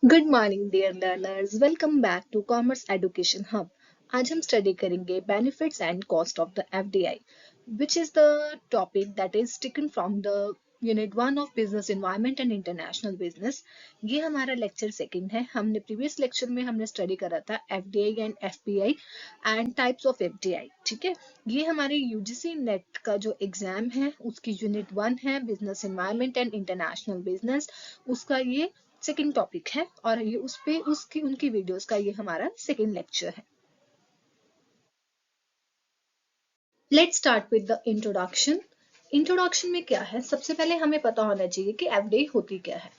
Good morning dear learners, welcome back to commerce education hub. आज हम study करेंगे benefits and cost of the FDI, which is the topic that is taken from the unit 1 of business environment and international business. ये हमारा lecture second है। हमने previous lecture में हमने study करा था FDI and FPI and types of FDI. ठीक है, ये हमारे यूजीसी नेट का जो एग्जाम है उसकी यूनिट 1 है business environment and international business, उसका ये सेकेंड टॉपिक है और ये उस पे उसकी उनकी वीडियोस का ये हमारा सेकेंड लेक्चर है। Let's start with the introduction. Introduction में क्या है, सबसे पहले हमें पता होना चाहिए कि एफडीआई होती क्या है।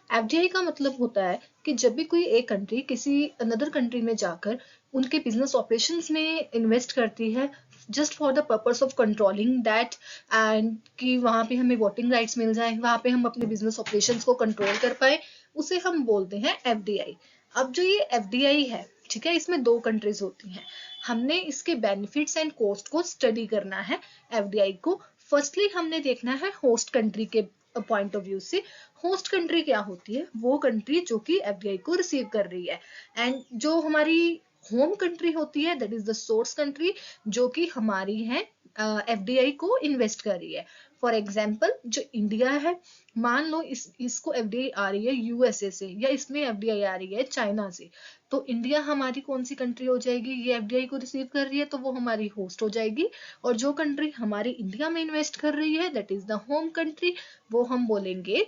एफडीआई का मतलब होता है कि जब भी कोई एक कंट्री किसी अनदर कंट्री में जाकर उनके बिजनेस ऑपरेशंस में इन्वेस्ट करती है just for the purpose of controlling that and कि वहां पे हमें वोटिंग राइट्स मिल जाए, वहां पे हम अपने बिजनेस ऑपरेशंस को कंट्रोल कर पाए, उसे हम बोलते हैं एफडीआई। अब जो ये एफडीआई है, ठीक है, इसमें दो कंट्रीज होती हैं। हमने इसके बेनिफिट्स एंड कॉस्ट को स्टडी करना है एफडीआई को। फर्स्टली हमने देखना है होस्ट कंट्री के पॉइंट ऑफ व्यू से। होस्ट कंट्री क्या होती है? वो कंट्री जो कि एफडीआई को रिसीव कर रही है। एंड जो हमारी होम कंट्री होती है that is the source country, जो कि हमारी है एफडीआई को इन्वेस्ट कर रही है। फॉर एग्जाम्पल जो इंडिया है, मान लो इसको एफडीआई आ रही है यूएसए से या इसमें एफडीआई आ रही है चाइना से, तो इंडिया हमारी कौन सी कंट्री हो जाएगी? ये एफडीआई को रिसीव कर रही है तो वो हमारी होस्ट हो जाएगी। और जो कंट्री हमारी इंडिया में इन्वेस्ट कर रही है that is the home country, वो हम बोलेंगे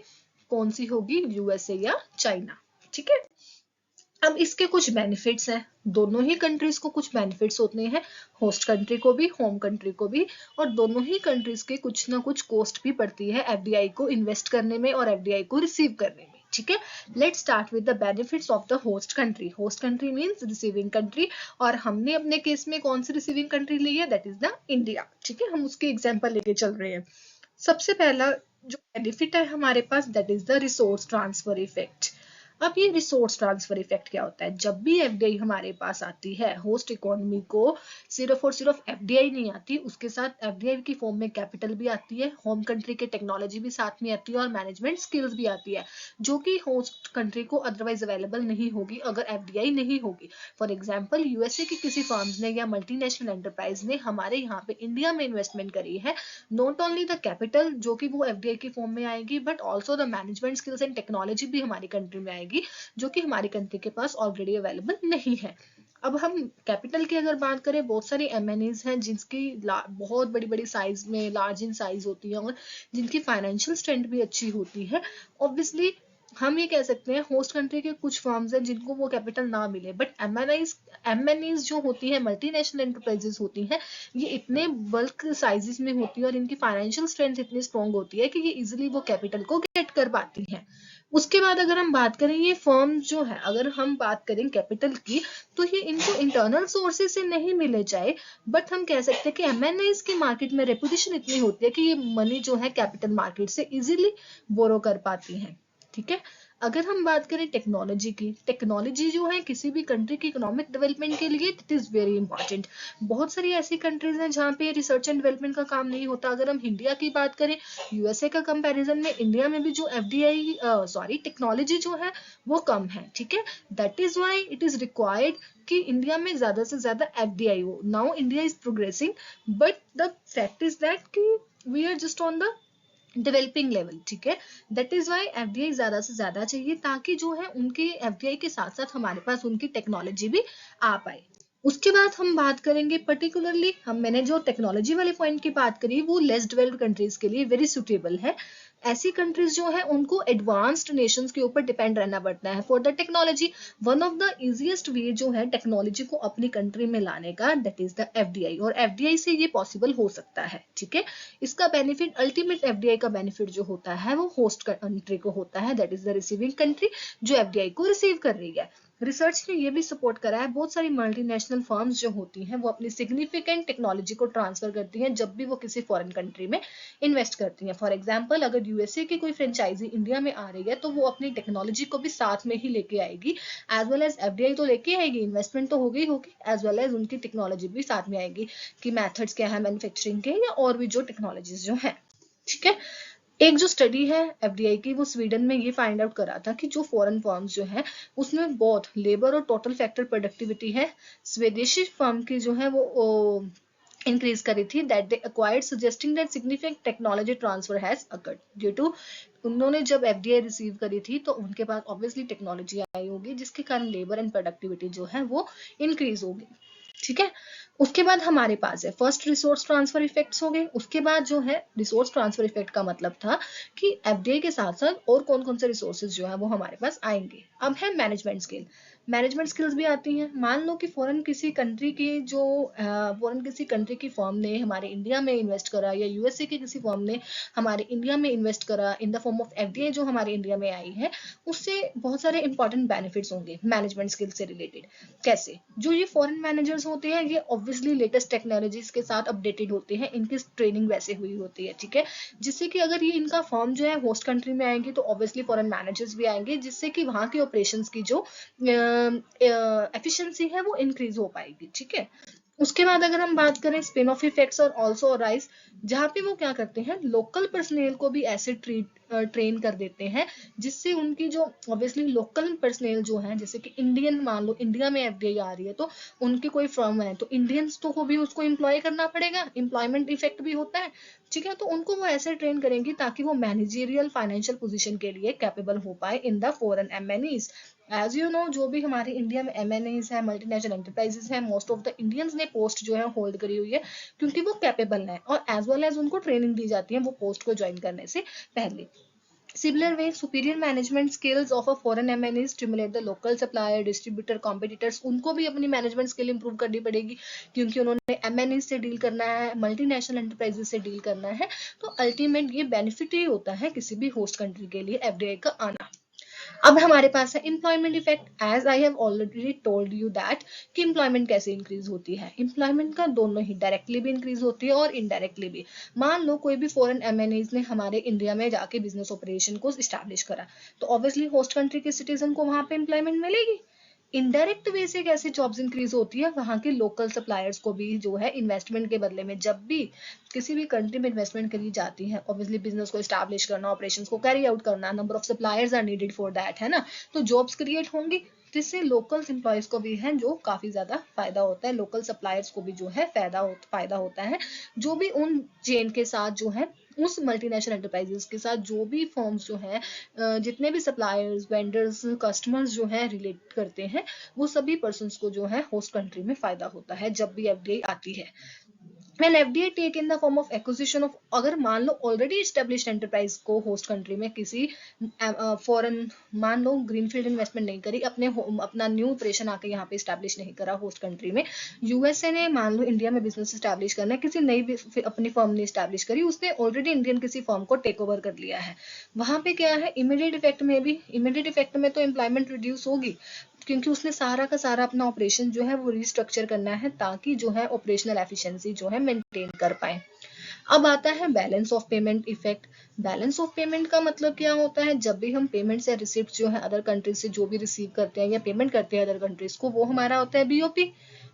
कौन सी होगी? यूएसए या चाइना। ठीक है, अब इसके कुछ बेनिफिट्स हैं। दोनों ही कंट्रीज को कुछ बेनिफिट्स होते हैं, होस्ट कंट्री को भी होम कंट्री को भी। और दोनों ही कंट्रीज के कुछ ना कुछ कॉस्ट भी पड़ती है एफडीआई को इन्वेस्ट करने में और एफडीआई को रिसीव करने में। ठीक है, let's start with the benefits of the host country. Host country means receiving country, और हमने अपने केस में कौन सी रिसीविंग कंट्री ली है? That is the India. ठीक है, हम उसके एग्जांपल लेके चल रहे हैं। सबसे पहला जो बेनिफिट है हमारे पास that is the resource transfer effect. अब ये रिसोर्स ट्रांसफर इफेक्ट क्या होता है? जब भी एफडीआई हमारे पास आती है होस्ट इकोनॉमी को, सिर्फ और सिर्फ एफडीआई नहीं आती, उसके साथ एफडीआई की फॉर्म में कैपिटल भी आती है, होम कंट्री के टेक्नोलॉजी भी साथ में आती है और मैनेजमेंट स्किल्स भी आती है, जो कि होस्ट कंट्री को अदरवाइज अवेलेबल नहीं होगी अगर एफडीआई नहीं होगी। फॉर एग्जाम्पल यूएसए की किसी फर्म्स ने या मल्टीनेशनल एंटरप्राइज ने हमारे यहाँ पे इंडिया में इन्वेस्टमेंट करी है, नॉट ओनली द कैपिटल जो कि वो एफडीआई की फॉर्म में आएगी, but also the management skills and technology भी हमारी कंट्री में आएगी, जो कि हमारी कंट्री के पास ऑलरेडी अवेलेबल नहीं है। अब हम कैपिटल की अगर बात करें, बहुत सारी एमएनईज हैं जिसकी बहुत बड़ी बड़ी साइज में, लार्ज इन साइज होती है और जिनकी फाइनेंशियल स्ट्रेंथ भी अच्छी होती है। ऑब्वियसली हम ये कह सकते हैं होस्ट कंट्री के कुछ फर्म्स हैं जिनको वो कैपिटल ना मिले, बट एमएनईज जो होती है, मल्टीनेशनल एंटरप्राइजेस होती हैं, ये इतने बल्क साइजेस में होती है और इनकी फाइनेंशियल स्ट्रेंथ इतनी स्ट्रॉन्ग होती है कि ये इजिली वो कैपिटल को गेट कर पाती हैं। उसके बाद अगर हम बात करें ये फर्म जो है, अगर हम बात करें कैपिटल की, तो ये इनको इंटरनल सोर्सेज से नहीं मिले जाए, बट हम कह सकते हैं कि एमएनआईज की मार्केट में रेपुटेशन इतनी होती है कि ये मनी जो है कैपिटल मार्केट से इजीली बोरो कर पाती हैं। ठीक है, अगर हम बात करें टेक्नोलॉजी की, टेक्नोलॉजी जो है किसी भी कंट्री की इकोनॉमिक डेवलपमेंट के लिए इट इज वेरी इंपॉर्टेंट। बहुत सारी ऐसी कंट्रीज हैं जहाँ पे रिसर्च एंड डेवलपमेंट का काम नहीं होता। अगर हम इंडिया की बात करें, यूएसए का कंपैरिजन में इंडिया में भी जो एफडीआई टेक्नोलॉजी जो है वो कम है। ठीक है, that is why it is required कि इंडिया में ज्यादा से ज्यादा एफडीआई हो। Now India is progressing, but the fact is that कि we are just on the developing level. ठीक है, दैट इज वाई एफडीआई ज्यादा से ज्यादा चाहिए, ताकि जो है उनके एफडीआई के साथ साथ हमारे पास उनकी टेक्नोलॉजी भी आ पाए। उसके बाद हम बात करेंगे पर्टिकुलरली, मैंने जो टेक्नोलॉजी वाले पॉइंट की बात करी वो लेस डेवलप्ड कंट्रीज के लिए वेरी सुटेबल है। ऐसी कंट्रीज जो है उनको एडवांस्ड नेशंस के ऊपर डिपेंड रहना पड़ता है for the technology. One of the easiest way जो है टेक्नोलॉजी को अपनी कंट्री में लाने का दैट इज द एफडीआई, और एफडीआई से ये पॉसिबल हो सकता है। ठीक है, इसका बेनिफिट, अल्टीमेट एफडीआई का बेनिफिट जो होता है वो होस्ट कंट्री को होता है, that is the receiving country जो एफडीआई को रिसीव कर रही है। रिसर्च ने ये भी सपोर्ट करा है, बहुत सारी मल्टीनेशनल फर्म्स जो होती हैं वो अपनी सिग्निफिकेंट टेक्नोलॉजी को ट्रांसफर करती हैं जब भी वो किसी फॉरेन कंट्री में इन्वेस्ट करती हैं। फॉर एग्जांपल अगर यूएसए की कोई फ्रेंचाइजी इंडिया में आ रही है तो वो अपनी टेक्नोलॉजी को भी साथ में ही लेके आएगी, एज वेल एज एफडीआई तो लेके आएगी, इन्वेस्टमेंट तो होगी होगी, एज वेल एज उनकी टेक्नोलॉजी भी साथ में आएगी कि मेथड्स क्या है मैन्युफैक्चरिंग के या और भी जो टेक्नोलॉजीज जो है। ठीक है, एक जो स्टडी है एफडीआई की, वो स्वीडन में ये फाइंड आउट करा था कि जो फॉरेन फर्म्स जो है उसमें बहुत लेबर और टोटल फैक्टर प्रोडक्टिविटी है स्वदेशी फर्म की जो है वो इंक्रीज करी थी, that they acquired, suggesting that significant technology transfer has occurred due to. उन्होंने जब एफडीआई रिसीव करी थी तो उनके पास ऑब्वियसली टेक्नोलॉजी आई होगी जिसके कारण लेबर एंड प्रोडक्टिविटी जो है वो इंक्रीज होगी। ठीक है, उसके बाद हमारे पास है फर्स्ट रिसोर्स ट्रांसफर इफेक्ट्स हो गए। उसके बाद जो है रिसोर्स ट्रांसफर इफेक्ट का मतलब था कि एफडीआई के साथ साथ और कौन कौन से रिसोर्सेज जो है वो हमारे पास आएंगे। अब है मैनेजमेंट स्किल, मैनेजमेंट स्किल्स भी आती हैं। मान लो कि फॉरेन किसी कंट्री की जो फॉरेन किसी कंट्री की फर्म ने हमारे इंडिया में इन्वेस्ट करा, या यूएसए के किसी फर्म ने हमारे इंडिया में इन्वेस्ट करा in the form of FDI जो हमारे इंडिया में आई है, उससे बहुत सारे इंपॉर्टेंट बेनिफिट्स होंगे मैनेजमेंट स्किल से रिलेटेड। कैसे? जो ये फॉरेन मैनेजर्स होते हैं ये ऑब्वियसली लेटेस्ट टेक्नोलॉजीज के साथ अपडेटेड होते हैं, इनकी ट्रेनिंग वैसे हुई होती है। ठीक है, जिससे कि अगर ये इनका फर्म जो है होस्ट कंट्री में आएंगे तो ऑब्वियसली फॉरेन मैनेजर्स भी आएंगे, जिससे कि वहां के ऑपरेशंस की जो एफिशिएंसी है वो इंक्रीज हो पाएगी। ठीक है, उसके बाद अगर हम बात करें स्पिन ऑफ इफेक्ट्स और ऑल्सो राइज, जहाँ पे वो क्या करते हैं लोकल पर्सनेल को भी ऐसे ट्रेन कर देते हैं जिससे उनकी जो ऑब्वियसली लोकल पर्सनेल जो है, जैसे कि इंडियन, मान लो इंडिया में एफडीआई आ रही है तो उनकी कोई फर्म है तो इंडियंस तो को भी उसको एम्प्लॉय करना पड़ेगा, एम्प्लॉयमेंट इफेक्ट भी होता है। ठीक है, तो उनको वो ऐसे ट्रेन करेंगी ताकि वो मैनेजरियल फाइनेंशियल पोजीशन के लिए कैपेबल हो पाए in the foreign MNEs. As you know, जो भी हमारे इंडिया में एमएनईज है, मल्टीनेशनल एंटरप्राइजेस है, मोस्ट ऑफ द इंडियंस ने पोस्ट जो है होल्ड करी हुई है क्योंकि वो कैपेबल है और एज वेल एज उनको ट्रेनिंग दी जाती है वो पोस्ट को ज्वाइन करने से पहले। Similar way, superior management skills of a foreign MNE stimulate the local supplier, distributor, competitors, उनको भी अपनी मैनेजमेंट स्किल इंप्रूव करनी पड़ेगी क्योंकि उन्होंने MNE से डील करना है, मल्टीनेशनल एंटरप्राइजेस से डील करना है। तो अल्टीमेट ये बेनिफिट ही होता है किसी भी होस्ट कंट्री के लिए एफडीआई का आना। अब हमारे पास है employment effect. As I have already told you that कि एम्प्लॉयमेंट कैसे इंक्रीज होती है। एम्प्लॉयमेंट का दोनों ही डायरेक्टली भी इंक्रीज होती है और इनडायरेक्टली भी। मान लो कोई भी फॉरेन एमएनईज ने हमारे इंडिया में जाके बिजनेस ऑपरेशन को स्टैब्लिश करा तो ऑब्वियसली होस्ट कंट्री के सिटीजन को वहां पे एम्प्लॉयमेंट मिलेगी। इनडायरेक्ट वे से कैसे जॉब्स इंक्रीज होती है, वहां के लोकल सप्लायर्स को भी जो है इन्वेस्टमेंट के बदले में, जब भी किसी भी कंट्री में इन्वेस्टमेंट करी जाती है ऑब्वियसली बिजनेस को एस्टैब्लिश करना, ऑपरेशंस को कैरी आउट करना, number of suppliers are needed for that, है ना, तो जॉब्स क्रिएट होंगी जिससे लोकल एम्प्लॉयज को भी है जो काफी ज्यादा फायदा होता है, लोकल सप्लायर्स को भी जो है फायदा होता है, जो भी उन चेन के साथ जो है उस मल्टीनेशनल एंटरप्राइजेस के साथ जो भी फर्म्स जो है जितने भी सप्लायर्स, वेंडर्स, कस्टमर्स जो है रिलेट करते हैं, वो सभी पर्सन्स को जो है होस्ट कंट्री में फायदा होता है जब भी एफडीआई आती है। When FDI take in the form of acquisition of, अगर मान लो ऑलरेडी established enterprise को होस्ट कंट्री में किसी फॉरेन, मान लो ग्रीनफील्ड इन्वेस्टमेंट नहीं करी, अपना न्यू ऑपरेशन आके यहाँ पे स्टैब्लिश नहीं करा होस्ट कंट्री में, यूएसए ने मान लो इंडिया में बिजनेस स्टैब्लिश करना है, किसी नई अपनी फर्म ने स्टैब्लिश करी, उसने ऑलरेडी इंडियन किसी फर्म को टेक ओवर कर लिया है। वहां पे क्या है इमीडिएट इफेक्ट में भी, इमीडिएट इफेक्ट में तो एम्प्लॉयमेंट रिड्यूस होगी क्योंकि उसने सारा का सारा अपना ऑपरेशन जो है वो रिस्ट्रक्चर करना है ताकि जो है ऑपरेशनल एफिशिएंसी जो है मेंटेन कर पाए। अब आता है balance of payment effect. Balance of payment का मतलब क्या होता है, जब भी हम पेमेंट्स या रिसिप्ट जो है अदर कंट्रीज से जो भी रिसीव करते हैं या पेमेंट करते हैं अदर कंट्रीज को, वो हमारा होता है बीओपी।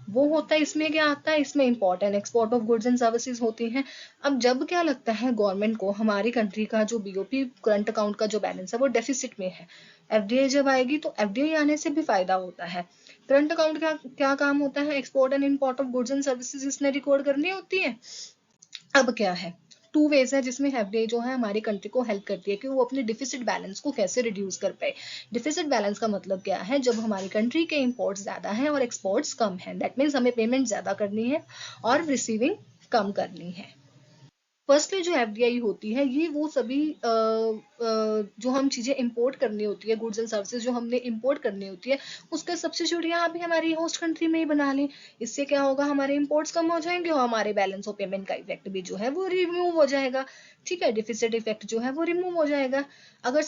वो होता है, इसमें क्या आता है, इसमें import and export of goods and services होती हैं। अब जब क्या लगता है गवर्नमेंट को हमारी कंट्री का जो बीओपी करंट अकाउंट का जो बैलेंस है वो डेफिसिट में है, एफडीआई जब आएगी तो एफडीआई आने से भी फायदा होता है। करंट अकाउंट का क्या काम होता है, export and import of goods and services इसने रिकॉर्ड करनी होती है। अब क्या है, टू वेज है जिसमें एफडीआई जो है हमारी कंट्री को हेल्प करती है कि वो अपने डिफिसिट बैलेंस को कैसे रिड्यूस कर पाए। डिफिसिट बैलेंस का मतलब क्या है, जब हमारी कंट्री के इंपोर्ट्स ज्यादा हैं और एक्सपोर्ट्स कम है, दैट मीन्स हमें पेमेंट ज्यादा करनी है और रिसीविंग कम करनी है। फर्स्टली जो एफडीआई होती है ये वो सभी जो हम चीजें इंपोर्ट करनी होती है, गुड्स एंड सर्विसेज जो हमने इंपोर्ट करनी होती है, उसका सब्स्टिट्यूट यहाँ भी हमारी होस्ट कंट्री में ही बना लें। इससे क्या होगा, हमारे इंपोर्ट्स कम हो जाएंगे और हमारे बैलेंस ऑफ पेमेंट का इफेक्ट भी जो है वो रिमूव हो जाएगा। ठीक है, डिफिसिट इफेक्ट जो है वो रिमूव हो जाएगा। अगर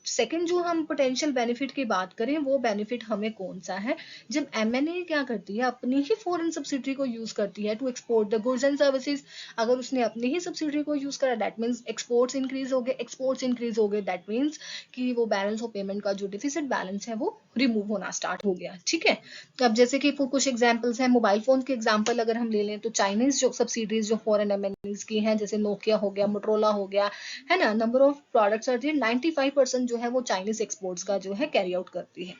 सेकंड जो हम पोटेंशियल बेनिफिट की बात करें, वो बेनिफिट हमें कौन सा है, जब एमएनए क्या करती है, अपनी ही फॉरेन सब्सिडरी को यूज करती है to export the goods and services. अगर उसने अपनी ही सब्सिडरी को यूज करा, दैट मीन्स एक्सपोर्ट्स इंक्रीज हो गए, एक्सपोर्ट्स इंक्रीज हो गए, दैट मीन्स कि वो बैलेंस ऑफ पेमेंट का जो डिफिसिट बैलेंस है वो रिमूव होना स्टार्ट हो गया। ठीक है, अब जैसे कि कुछ एग्जांपल्स हैं, मोबाइल फोन के एग्जांपल अगर हम ले लें तो चाइनीज जो सब्सिडरीज जो फॉरेन एमएनएस की हैं, जैसे नोकिया हो गया, मोटरोला हो गया, है ना, नंबर ऑफ प्रोडक्ट्स आर 95% जो है वो चाइनीज एक्सपोर्ट्स का जो है कैरी आउट करती है।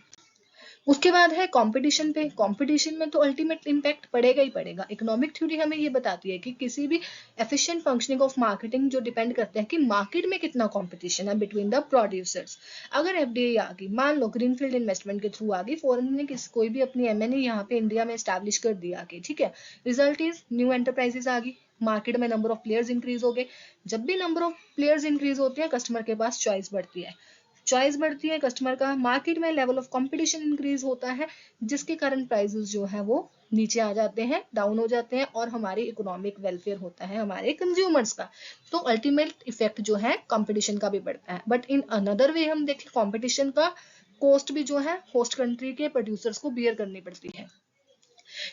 उसके बाद है कंपटीशन पे। कंपटीशन में तो अल्टीमेट इम्पैक्ट पड़ेगा ही पड़ेगा। इकोनॉमिक थ्योरी हमें ये बताती है कि किसी भी एफिशिएंट फंक्शनिंग ऑफ मार्केटिंग जो डिपेंड करते हैं कि मार्केट में कितना कंपटीशन है बिटवीन द प्रोड्यूसर्स। अगर एफडीआई आ गई, मान लो ग्रीनफील्ड इन्वेस्टमेंट के थ्रू आ गई, फॉरेन ने कोई भी अपनी एमएनए यहाँ पे इंडिया में एस्टैब्लिश कर दिया आगे, ठीक है, रिजल्ट इज न्यू एंटरप्राइजेस आ गई, मार्केट में नंबर ऑफ प्लेयर्स इंक्रीज हो गए। जब भी नंबर ऑफ प्लेयर्स इंक्रीज होते हैं, कस्टमर के पास चॉइस बढ़ती है, चॉइस बढ़ती है कस्टमर का, मार्केट में लेवल ऑफ कंपटीशन इंक्रीज होता है, जिसके कारण प्राइसेस जो है वो नीचे आ जाते हैं, डाउन हो जाते हैं, और हमारी इकोनॉमिक वेलफेयर होता है हमारे कंज्यूमर्स का। तो अल्टीमेट इफेक्ट जो है कंपटीशन का भी बढ़ता है। बट इन अनदर वे हम देखें, कंपटीशन का कॉस्ट भी जो है होस्ट कंट्री के प्रोड्यूसर्स को बियर करनी पड़ती है।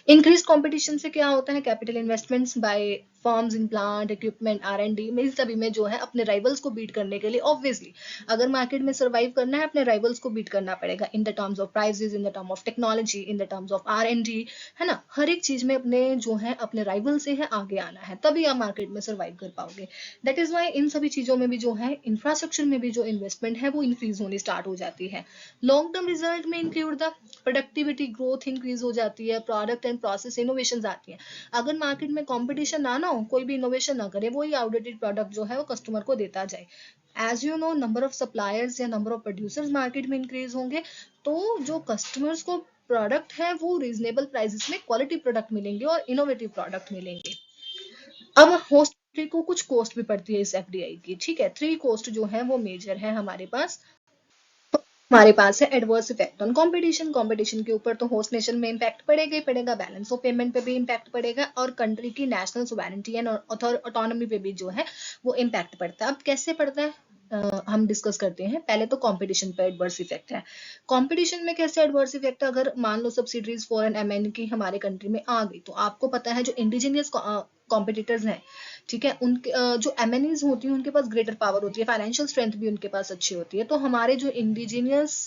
इंक्रीज कंपटीशन से क्या होता है, capital investments by firms in plant equipment R and D में, इस सभी में जो है अपने राइवल्स को बीट करने के लिए, ऑब्वियसली अगर मार्केट में सर्वाइव करना है, अपने राइवल्स को बीट करना पड़ेगा in the terms of prices, in the term of technology, in the terms of R and D, है ना, हर एक चीज में अपने जो है अपने राइवल से है आगे आना है, तभी आप मार्केट में सर्वाइव कर पाओगे। दैट इज वाई इन सभी चीजों में भी जो है इंफ्रास्ट्रक्चर में भी जो इन्वेस्टमेंट है वो इंक्रीज होनी स्टार्ट हो जाती है। लॉन्ग टर्म रिजल्ट में include the productivity growth increase हो जाती है, प्रोडक्ट एंड प्रोसेस इनोवेशन आती है। अगर मार्केट में कंपटीशन ना हो, कोई भी इनोवेशन ना करे, वही आउटडेटेड प्रोडक्ट जो है वो कस्टमर को देता जाए, as you know number of suppliers या नंबर ऑफ प्रोड्यूसर्स मार्केट में इंक्रीज होंगे, तो जो कस्टमर्स को प्रोडक्ट है वो रीजनेबल प्राइसेस में क्वालिटी प्रोडक्ट मिलेंगे और इनोवेटिव प्रोडक्ट मिलेंगे। अब होस्ट को कुछ कॉस्ट भी पड़ती है इस एफडीआई की, ठीक है, 3 कॉस्ट जो है वो मेजर है हमारे पास। हमारे पास है adverse effect on competition. Competition के ऊपर तो होस्ट नेशन में इम्पैक्ट पड़ेगा ही पड़ेगा, बैलेंस ऑफ पेमेंट पे भी इम्पैक्ट पड़ेगा, और कंट्री की नेशनल सोवेरेनिटी एंड ऑटोनॉमी पे भी जो है वो इम्पैक्ट पड़ता है। अब कैसे पड़ता है, हम डिस्कस करते हैं। पहले तो कंपटीशन पे एडवर्स इफेक्ट है। कंपटीशन में कैसे एडवर्स इफेक्ट है, अगर मान लो सब्सिडरीज फॉरेन एमएन की हमारे कंट्री में आ गई, तो आपको पता है जो इंडिजिनियस कॉम्पिटिटर्स हैं, ठीक है, उनके जो एमएनईज होती हैं उनके पास ग्रेटर पावर होती है, फाइनेंशियल स्ट्रेंथ भी उनके पास अच्छी होती है, तो हमारे जो इंडिजिनियस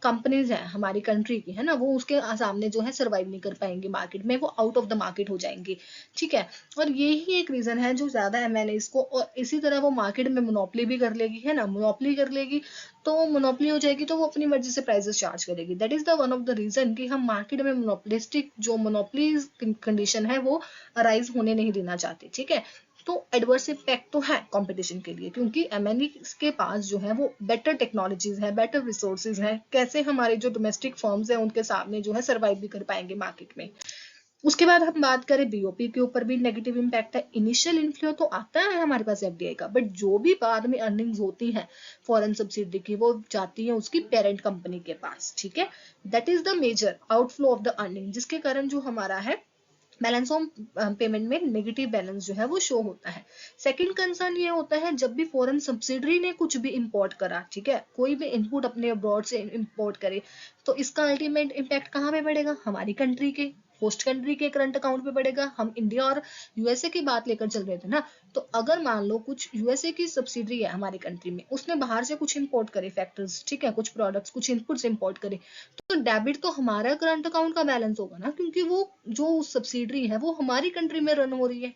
कंपनीज हैं हमारी कंट्री की, है ना, वो उसके सामने जो है सर्वाइव नहीं कर पाएंगी मार्केट में, वो आउट ऑफ द मार्केट हो जाएंगी। ठीक है, और यही एक रीजन है जो ज्यादा एमएनईज को, और इसी तरह वो मार्केट में मोनोपोली भी कर लेगी, है ना, मोनोपोली कर लेगी, तो मोनोपोली हो जाएगी तो वो अपनी मर्जी से प्राइसेस चार्ज करेगी। That is the one of the reason कि हम मार्केट में मोनोपोलिस्टिक जो मोनोपोली कंडीशन है वो अराइज होने नहीं देना चाहते। ठीक है, तो एडवर्स इफेक्ट तो है कंपटीशन के लिए, क्योंकि एमएनई के पास जो है वो बेटर टेक्नोलॉजीज है, बेटर रिसोर्सेज हैं, कैसे हमारे जो डोमेस्टिक फर्म्स हैं उनके सामने जो है सर्वाइव भी कर पाएंगे मार्केट में। उसके बाद हम बात करें बीओपी के ऊपर भी नेगेटिव इम्पैक्ट है। इनिशियल इन्फ्लो तो आता है हमारे पास एफडीआई का, बट जो भी बाद में अर्निंग्स होती हैं फॉरेन सब्सिडी की, वो जाती है उसकी पेरेंट कंपनी के पास। ठीक है, that is the major outflow of the earning, जिसके कारण जो हमारा है बैलेंस ऑफ पेमेंट में नेगेटिव बैलेंस जो है वो शो होता है। सेकंड कंसर्न ये होता है जब भी फॉरेन सब्सिडरी ने कुछ भी इंपोर्ट करा, ठीक है, कोई भी इनपुट अपने अब्रॉड से इंपोर्ट करे, तो इसका अल्टीमेट इम्पैक्ट कहाँ पे पड़ेगा, हमारी कंट्री के होस्ट कंट्री के करंट अकाउंट पे पड़ेगा। हम इंडिया और यूएसए की बात लेकर चल रहे थे ना, तो अगर मान लो कुछ यूएसए की सब्सिडरी है हमारी कंट्री में, उसने बाहर से कुछ इंपोर्ट करे फैक्टर्स, ठीक है, कुछ प्रोडक्ट्स कुछ इनपुट्स इंपोर्ट करे, तो डेबिट तो हमारा करंट अकाउंट का बैलेंस होगा ना, क्योंकि वो जो सब्सिडरी है वो हमारी कंट्री में रन हो रही है।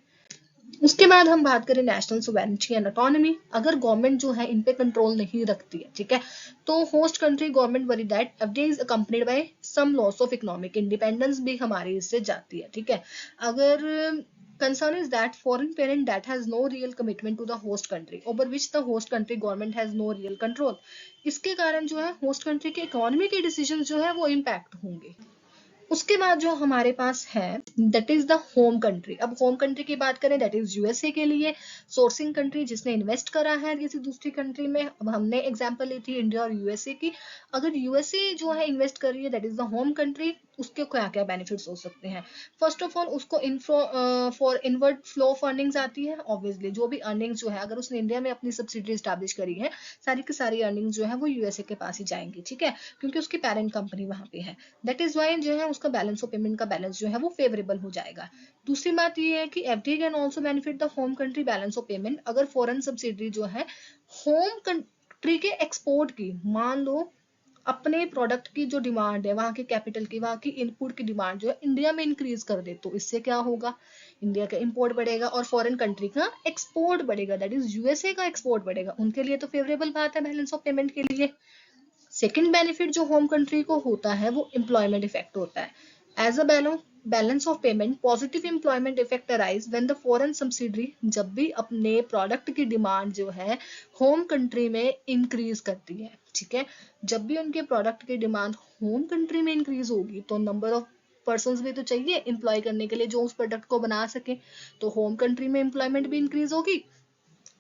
उसके बाद हम बात करें नेशनल सोवेरेनिटी एंड ऑटोनॉमी, अगर गवर्नमेंट जो है इन पे कंट्रोल नहीं रखती है, ठीक है, तो host country government worry that FDI is accompanied by some loss of economic independence भी हमारी इससे जाती है। ठीक है, अगर concern is that foreign parent that has no real commitment to the host country over which the host country government has no real control, इसके कारण जो है होस्ट कंट्री के इकोनॉमी के डिसीजन जो है वो इम्पैक्ट होंगे। उसके बाद जो हमारे पास है that is the home country. अब होम कंट्री की बात करें, दैट इज यूएसए के लिए सोर्सिंग कंट्री, जिसने इन्वेस्ट करा है किसी दूसरी कंट्री में। अब हमने एग्जांपल ली थी इंडिया और यूएसए की। अगर यूएसए जो है इन्वेस्ट कर रही है, that is the home country, उसके क्या क्या बेनिफिट्स हो सकते हैं? फर्स्ट ऑफ ऑल, उसको inflow for inward flow of earnings आती है। ऑब्वियसली जो भी अर्निंग्स जो है, अगर उसने इंडिया में अपनी सब्सिडरी स्टैब्लिश करी है, सारी की सारी अर्निंग्स जो है वो यूएसए के पास ही जाएंगी, ठीक है, क्योंकि उसकी पेरेंट कंपनी वहां पे है। दैट इज वाई जो है उसका बैलेंस ऑफ पेमेंट का बैलेंस जो है वो फेवरेबल हो जाएगा। दूसरी बात ये है कि FDI can also benefit the home country balance of payment, अगर फॉरेन सब्सिडरी जो है होम कंट्री के एक्सपोर्ट की, मान लो अपने प्रोडक्ट की जो डिमांड है, वहां के कैपिटल की, वहां की इनपुट की डिमांड जो है इंडिया में इंक्रीज कर दे, तो इससे क्या होगा? इंडिया का इंपोर्ट बढ़ेगा और फॉरेन कंट्री का एक्सपोर्ट बढ़ेगा, दैट इज यूएसए का एक्सपोर्ट बढ़ेगा। उनके लिए तो फेवरेबल बात है बैलेंस ऑफ पेमेंट के लिए। सेकेंड बेनिफिट जो होम कंट्री को होता है वो एम्प्लॉयमेंट इफेक्ट होता है। As a balance of payment, positive employment effect arise when the foreign subsidiary जब भी अपने प्रोडक्ट की डिमांड जो है होम कंट्री में इंक्रीज करती है, ठीक है। जब भी उनके प्रोडक्ट की डिमांड होम कंट्री में इंक्रीज होगी, तो नंबर ऑफ पर्सन भी तो चाहिए एम्प्लॉय करने के लिए जो उस प्रोडक्ट को बना सके, तो होम कंट्री में एम्प्लॉयमेंट भी इंक्रीज होगी।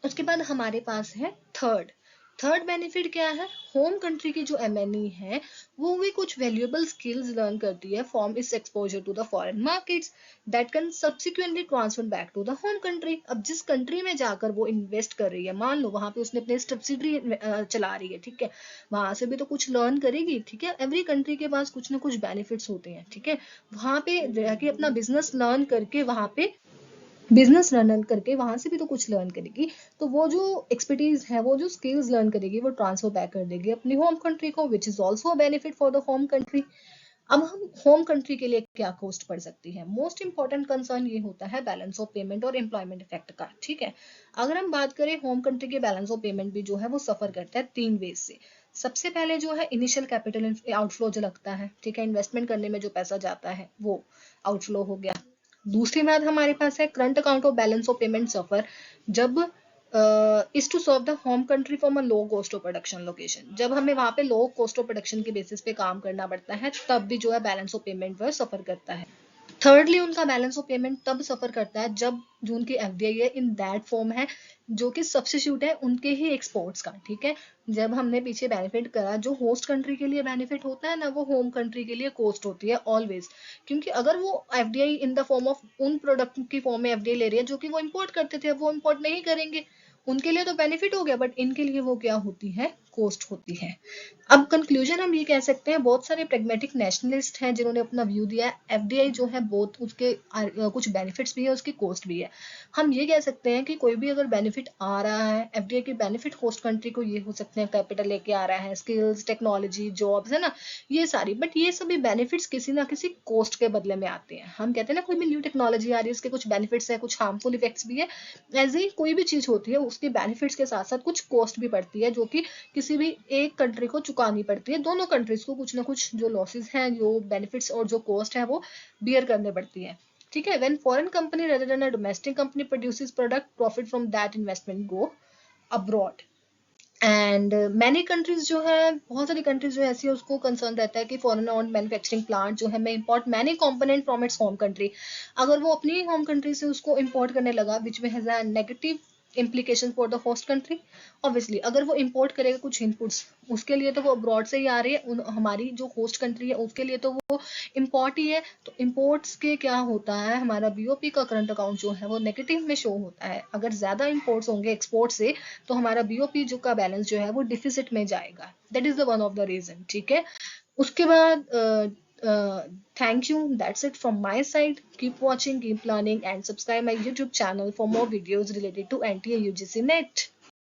उसके बाद हमारे पास है थर्ड। थर्ड बेनिफिट क्या है? होम कंट्री की जो एमएनई है वो भी कुछ वैल्यूएबल स्किल्स लर्न करती है from its exposure to the foreign markets that can subsequently transfer back to the home country. अब जिस कंट्री में जाकर वो इन्वेस्ट कर रही है, मान लो वहां पे उसने अपने सब्सिडरी चला रही है, ठीक है, वहां से भी तो कुछ लर्न करेगी, ठीक है। एवरी कंट्री के पास कुछ ना कुछ बेनिफिट्स होते हैं, ठीक है। वहां पे रह के अपना बिजनेस लर्न करके, वहां पे बिजनेस रन करके वहां से भी तो कुछ लर्न करेगी, तो वो जो एक्सपर्टीज है, वो जो स्किल्स लर्न करेगी, वो ट्रांसफर बैक कर देगी अपनी होम कंट्री को, which is also benefit for the home country. अब हम होम कंट्री के लिए क्या कॉस्ट पड़ सकती है? मोस्ट इंपॉर्टेंट कंसर्न ये होता है बैलेंस ऑफ पेमेंट और एम्प्लॉयमेंट इफेक्ट का, ठीक है। अगर हम बात करें होम कंट्री के बैलेंस ऑफ पेमेंट भी जो है वो सफर करता है तीन वेज से। सबसे पहले जो है इनिशियल कैपिटल आउटफ्लो जो लगता है, ठीक है, इन्वेस्टमेंट करने में जो पैसा जाता है वो आउटफ्लो हो गया। दूसरी बात हमारे पास है current account of balance of payment suffer, जब is to serve the home country from a low cost of production location, जब हमें वहां पे लो कॉस्ट ऑफ प्रोडक्शन के बेसिस पे काम करना पड़ता है, तब भी जो है बैलेंस ऑफ पेमेंट वह सफर करता है। थर्डली उनका बैलेंस ऑफ पेमेंट तब सफर करता है जब जो उनकी एफडीआई है इन दैट फॉर्म है जो कि सब्सिट्यूट है उनके ही एक्सपोर्ट्स का, ठीक है। जब हमने पीछे बेनिफिट करा, जो होस्ट कंट्री के लिए बेनिफिट होता है ना, वो होम कंट्री के लिए कॉस्ट होती है ऑलवेज, क्योंकि अगर वो FDI in the form of उन प्रोडक्ट की फॉर्म में एफडीआई ले रही है जो कि वो इंपोर्ट करते थे, अब वो इंपोर्ट नहीं करेंगे, उनके लिए तो बेनिफिट हो गया, बट इनके लिए वो क्या होती है? कॉस्ट होती है। अब कंक्लूजन हम ये कह सकते हैं, बहुत सारे प्रेगमेटिक नेशनलिस्ट हैं जिन्होंने अपना व्यू दिया है, एफडीआई जो है बहुत उसके कुछ बेनिफिट्स भी है, उसकी कॉस्ट भी है। हम ये कह सकते हैं कि कोई भी अगर बेनिफिट आ रहा है, एफडीआई के बेनिफिट होस्ट कंट्री को ये हो सकते हैं, कैपिटल लेके आ रहा है, स्किल्स, टेक्नोलॉजी, जॉब्स, है ना, ये सारी, बट ये सभी बेनिफिट्स किसी ना किसी कॉस्ट के बदले में आते हैं। हम कहते हैं ना, कोई भी न्यू टेक्नोलॉजी आ रही है, उसके कुछ बेनिफिट्स है, कुछ हार्मफुल इफेक्ट्स भी है। ऐसे ही कोई भी चीज होती है, उसके बेनिफिट्स के साथ साथ कुछ कॉस्ट भी पड़ती है, जो कि किसी भी एक कंट्री को चुकानी पड़ती है। दोनों कंट्रीज को कुछ ना कुछ जो लॉसेस हैं, जो बेनिफिट्स और जो कॉस्ट है, वो बियर करने पड़ती है, ठीक है। When foreign company rather than a domestic company produces product, profit from that investment go abroad. And many countries जो है, बहुत सारी कंट्रीज जो ऐसी है, उसको कंसर्न रहता है कि फॉरेन ओन्ड मैन्युफैक्चरिंग प्लांट जो है मैं import many component from its home country, अगर वो अपनी होम कंट्री से उसको इंपोर्ट करने लगा, विच में has a negative implication for the host country. Obviously अगर वो इंपोर्ट करेगा कुछ इनपुट्स, उसके लिए तो वो अब्रॉड से ही आ रही है, हमारी जो होस्ट कंट्री है उसके लिए तो वो इम्पोर्ट ही है, तो इम्पोर्ट्स के क्या होता है, हमारा बीओपी का करंट अकाउंट जो है वो नेगेटिव में शो होता है। अगर ज्यादा इम्पोर्ट्स होंगे एक्सपोर्ट से, तो हमारा बीओपी जो का बैलेंस जो है वो डिफिसिट में जाएगा, that is the one of the reason, ठीक है। उसके बाद thank you, that's it from my side. Keep watching, keep learning, and subscribe my YouTube channel for more videos related to NTA UGC NET.